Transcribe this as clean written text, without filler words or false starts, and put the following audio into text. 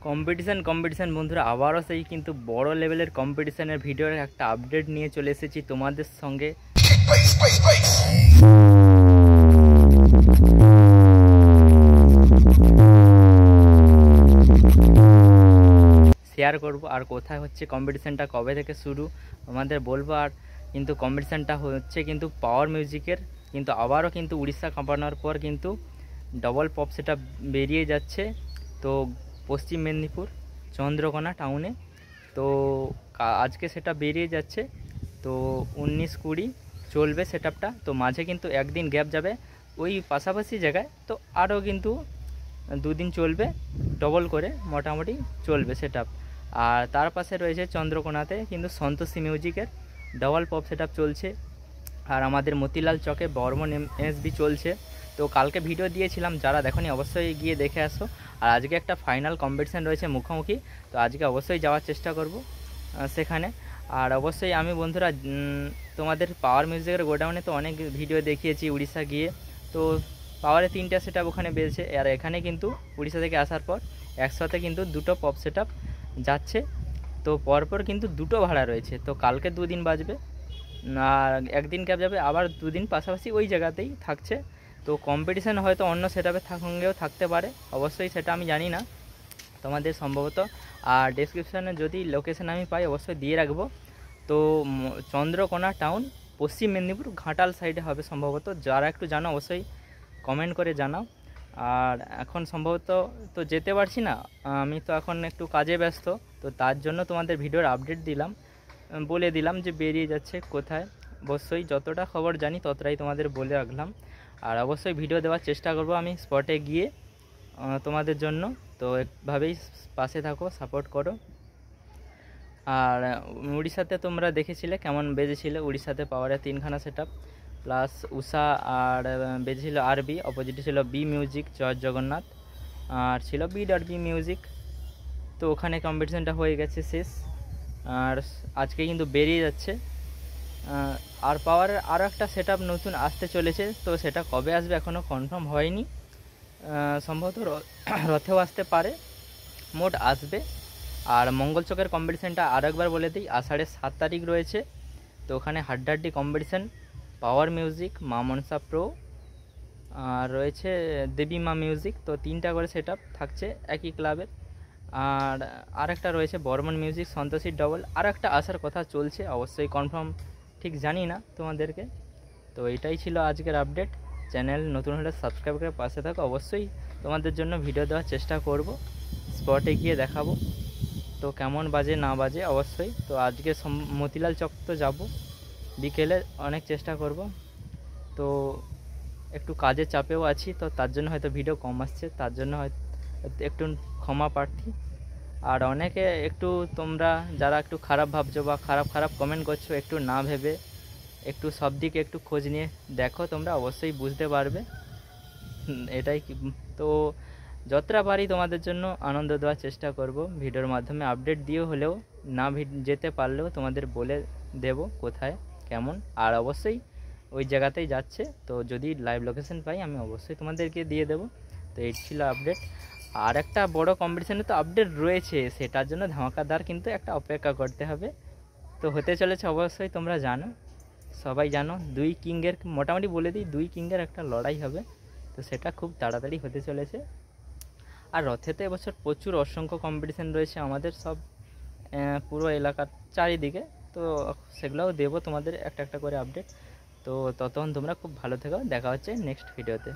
Competition বন্ধুরা, আবারও সেই কিন্তু বড় লেভেলের কম্পিটিশানের ভিডিওর একটা আপডেট নিয়ে চলে এসেছি তোমাদের সঙ্গে। শেয়ার করব আর কোথায় হচ্ছে কম্পিটিশানটা, কবে থেকে শুরু আমাদের বলবো। আর কিন্তু কম্পিটিশানটা হচ্ছে কিন্তু পাওয়ার মিউজিকের, কিন্তু আবারও কিন্তু উড়িষ্যা কাঁপানোর পর কিন্তু ডবল পপ সেটা বেরিয়ে যাচ্ছে। তো পশ্চিম মেদিনীপুর চন্দ্রকোনা টাউনে তো আজকে সেটা বেরিয়ে যাচ্ছে। তো 19-20 চলবে সেটআপটা। তো মাঝে কিন্তু একদিন গ্যাপ যাবে ওই পাশাপাশি জায়গায়, তো আরও কিন্তু 2 দিন চলবে, ডবল করে মোটামুটি চলবে সেটআপ। আর তার পাশে রয়েছে চন্দ্রকোনাতে কিন্তু সন্তোষী মিউজিকের ডবল পপ সেটআপ চলছে। আর আমাদের মতিলাল চকে বর্মন এমএসবি চলছে। তো কালকে ভিডিও দিয়েছিলাম, যারা দেখোনি অবশ্যই গিয়ে দেখে আসো। আর আজকে একটা ফাইনাল কম্পিটিশান রয়েছে মুখোমুখি, তো আজকে অবশ্যই যাওয়ার চেষ্টা করব সেখানে। আর অবশ্যই আমি বন্ধুরা তোমাদের পাওয়ার মিউজিকের গোডাউনে তো অনেক ভিডিও দেখিয়েছি উড়িষ্যা গিয়ে। তো পাওয়ারে 3টা সেটআপ ওখানে বেড়েছে, আর এখানে কিন্তু উড়িষ্যা থেকে আসার পর একসাথে কিন্তু 2টো পপ সেটআপ যাচ্ছে। তো পরপর কিন্তু 2টো ভাড়া রয়েছে। তো কালকে 2 দিন বাজবে, আর একদিন ক্যাব যাবে, আবার 2 দিন পাশাপাশি ওই জায়গাতেই থাকছে। তো কম্পিটিশান হয়তো অন্য সেটআপের সঙ্গেও থাকতে পারে, অবশ্যই সেটা আমি জানি না তোমাদের সম্ভবত। আর ডেসক্রিপশানে যদি লোকেশান আমি পাই অবশ্যই দিয়ে রাখবো। তো চন্দ্রকোনা টাউন পশ্চিম মেদিনীপুর ঘাটাল সাইডে হবে সম্ভবত। যারা একটু জানো অবশ্যই কমেন্ট করে জানাও। আর এখন সম্ভবত তো যেতে পারছি না, আমি তো এখন একটু কাজে ব্যস্ত, তো তার জন্য তোমাদের ভিডিওর আপডেট দিলাম, বলে দিলাম যে বেরিয়ে যাচ্ছে কোথায়। অবশ্যই যতটা খবর জানি ততটাই তোমাদের বলে রাখলাম। আর অবশ্যই ভিডিও দেওয়ার চেষ্টা করব আমি স্পটে গিয়ে তোমাদের জন্য। তো একভাবেই পাশে থাকো, সাপোর্ট করো। আর উড়িষ্যাতে তোমরা দেখেছিলে কেমন বেজেছিল, উড়িষ্যাতে পাওয়ারে 3খানা সেটআপ প্লাস উষা, আর বেজেছিল আরবি, অপোজিটে ছিল বি মিউজিক জয় জগন্নাথ, আর ছিল বি.বি মিউজিক। তো ওখানে কম্পিটিশানটা হয়ে গেছে শেষ, আর আজকে কিন্তু বেরিয়ে যাচ্ছে। আর পাওয়ারের আরও একটা সেটআপ নতুন আসতে চলেছে, তো সেটা কবে আসবে এখনও কনফার্ম হয়নি, সম্ভবত রথেও আসতে পারে, মোট আসবে। আর মঙ্গলচকের কম্পিটিশানটা আর একবার বলে দিই, আষাঢ়ের 7 তারিখ রয়েছে। তো ওখানে হাড্ডাহাড্ডি কম্পিটিশান, পাওয়ার মিউজিক, মা মনসা প্রো, আর রয়েছে দেবী মা মিউজিক। তো 3টা করে সেটআপ থাকছে একই ক্লাবের। আর আরেকটা রয়েছে বর্মন মিউজিক সন্তোষীর ডবল, আর একটা আসার কথা চলছে, অবশ্যই কনফার্ম ঠিক জানি না তোমাদেরকে। তো এটাই ছিল আজকের আপডেট। চ্যানেল নতুন হলে সাবস্ক্রাইব করে পাশে থাকো, অবশ্যই তোমাদের জন্য ভিডিও দেওয়ার চেষ্টা করব, স্পটে গিয়ে দেখাবো তো কেমন বাজে না বাজে অবশ্যই। তো আজকে মতিলাল চক তো যাবো বিকেলে, অনেক চেষ্টা করব। তো একটু কাজের চাপেও আছি, তো তার জন্য হয়তো ভিডিও কম আসছে, তার জন্য হয়তো একটু ক্ষমা প্রার্থী। আর অনেকে একটু তোমরা যারা একটু খারাপ ভাবছো বা খারাপ কমেন্ট করছো, একটু না ভেবে একটু সব দিকে একটু খোঁজ নিয়ে দেখো, তোমরা অবশ্যই বুঝতে পারবে। এটাই তো যতটা পারি তোমাদের জন্য আনন্দ দেওয়ার চেষ্টা করব, ভিডিওর মাধ্যমে আপডেট দিয়ে হলেও, না যেতে পারলেও তোমাদের বলে দেব কোথায় কেমন। আর অবশ্যই ওই জায়গাতেই যাচ্ছে, তো যদি লাইভ লোকেশন পাই আমি অবশ্যই তোমাদেরকে দিয়ে দেব। তো এই ছিল আপডেট। আর একটা বড় কম্পিটিশানে তো আপডেট রয়েছে, সেটার জন্য ধামাকাদার কিন্তু একটা অপেক্ষা করতে হবে। তো হতে চলেছে অবশ্যই, তোমরা জানো, সবাই জানো, 2 কিংয়ের মোটামুটি বলে দিই 2 কিংয়ের একটা লড়াই হবে। তো সেটা খুব তাড়াতাড়ি হতে চলেছে। আর রথেতে এবছর প্রচুর অসংখ্য কম্পিটিশান রয়েছে আমাদের সব পুরো এলাকার চারিদিকে। তো সেগুলোও দেবো তোমাদের একটা একটা করে আপডেট। তো ততক্ষণ তোমরা খুব ভালো থেকো, দেখা হচ্ছে নেক্সট ভিডিওতে।